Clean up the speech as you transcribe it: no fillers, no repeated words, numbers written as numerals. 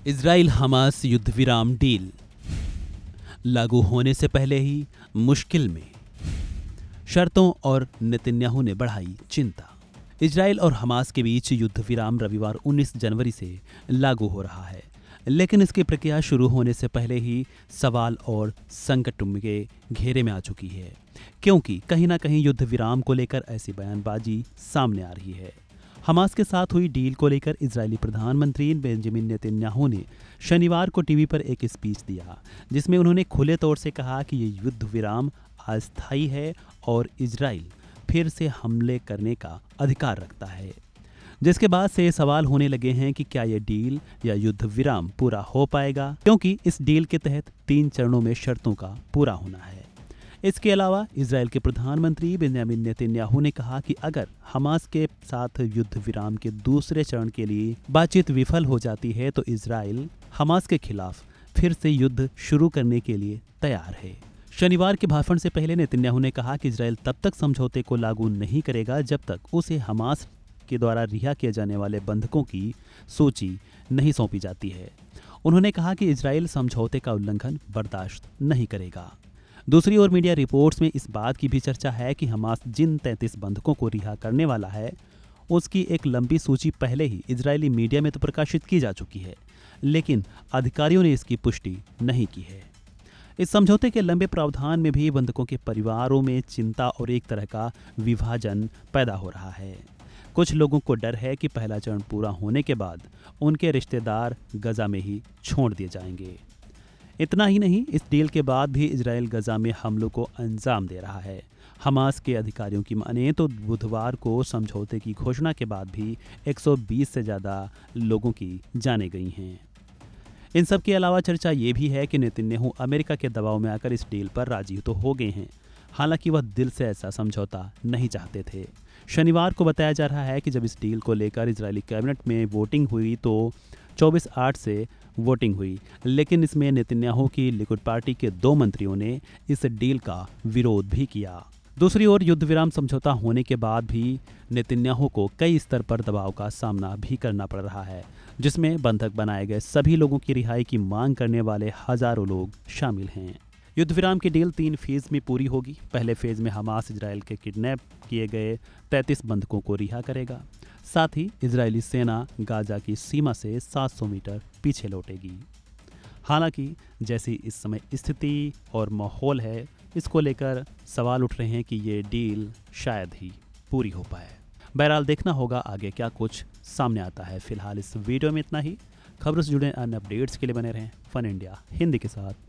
Israel Hamas युद्ध विराम deal लागू होने से पहले ही मुश्किल में, शर्तों और नेतन्याहू ने बढ़ाई चिंता। इजराइल और हमास के बीच युद्ध विराम रविवार 19 जनवरी से लागू हो रहा है, लेकिन इसकी प्रक्रिया शुरू होने से पहले ही सवाल और संकट के घेरे में आ चुकी है, क्योंकि कहीं ना कहीं युद्ध विराम को लेकर ऐसी बयानबाजी सामने आ रही है। हमास के साथ हुई डील को लेकर इजरायली प्रधानमंत्री बेंजामिन नेतन्याहू ने शनिवार को टीवी पर एक स्पीच दिया, जिसमें उन्होंने खुले तौर से कहा कि ये युद्ध विराम अस्थायी है और इजराइल फिर से हमले करने का अधिकार रखता है। जिसके बाद से सवाल होने लगे हैं कि क्या यह डील या युद्ध विराम पूरा हो पाएगा, क्योंकि इस डील के तहत 3 चरणों में शर्तों का पूरा होना है। इसके अलावा इजराइल के प्रधानमंत्री बेंजामिन नेतन्याहू ने कहा कि अगर हमास के साथ युद्ध विराम के दूसरे चरण के लिए बातचीत विफल हो जाती है तो इजराइल हमास के खिलाफ फिर से युद्ध शुरू करने के लिए तैयार है। शनिवार के भाषण से पहले नेतन्याहू ने कहा कि इजराइल तब तक समझौते को लागू नहीं करेगा जब तक उसे हमास के द्वारा रिहा किए जाने वाले बंधकों की सूची नहीं सौंपी जाती है। उन्होंने कहा कि इजराइल समझौते का उल्लंघन बर्दाश्त नहीं करेगा। दूसरी ओर मीडिया रिपोर्ट्स में इस बात की भी चर्चा है कि हमास जिन 33 बंधकों को रिहा करने वाला है, उसकी एक लंबी सूची पहले ही इजरायली मीडिया में तो प्रकाशित की जा चुकी है, लेकिन अधिकारियों ने इसकी पुष्टि नहीं की है। इस समझौते के लंबे प्रावधान में भी बंधकों के परिवारों में चिंता और एक तरह का विभाजन पैदा हो रहा है। कुछ लोगों को डर है कि पहला चरण पूरा होने के बाद उनके रिश्तेदार गजा में ही छोड़ दिए जाएंगे। इतना ही नहीं, इस डील के बाद भी इजराइल गजा में हमलों को अंजाम दे रहा है। हमास के अधिकारियों की माने तो बुधवार को समझौते की घोषणा के बाद भी 120 से ज़्यादा लोगों की जानें गई हैं। इन सब के अलावा चर्चा ये भी है कि नेतन्याहू अमेरिका के दबाव में आकर इस डील पर राजी तो हो गए हैं, हालांकि वह दिल से ऐसा समझौता नहीं चाहते थे। शनिवार को बताया जा रहा है कि जब इस डील को लेकर इजरायली कैबिनेट में वोटिंग हुई तो 24-8 से वोटिंग हुई, लेकिन इसमें नेतन्याहू की लिकुड पार्टी के 2 मंत्रियों ने इस डील का विरोध भी किया। दूसरी ओर युद्ध विराम समझौता होने के बाद भी नेतन्याहू को कई स्तर पर दबाव का सामना भी करना पड़ रहा है, जिसमें बंधक बनाए गए सभी लोगों की रिहाई की मांग करने वाले हजारों लोग शामिल हैं। युद्ध विराम की डील 3 फेज में पूरी होगी। पहले फेज में हमास इजराइल के किडनैप किए गए 33 बंधकों को रिहा करेगा। साथ ही इजरायली सेना गाजा की सीमा से 700 मीटर पीछे लौटेगी। हालांकि जैसी इस समय स्थिति और माहौल है, इसको लेकर सवाल उठ रहे हैं कि ये डील शायद ही पूरी हो पाए। बहरहाल देखना होगा आगे क्या कुछ सामने आता है। फिलहाल इस वीडियो में इतना ही। खबरों से जुड़े अन्य अपडेट्स के लिए बने रहें फन इंडिया हिंदी के साथ।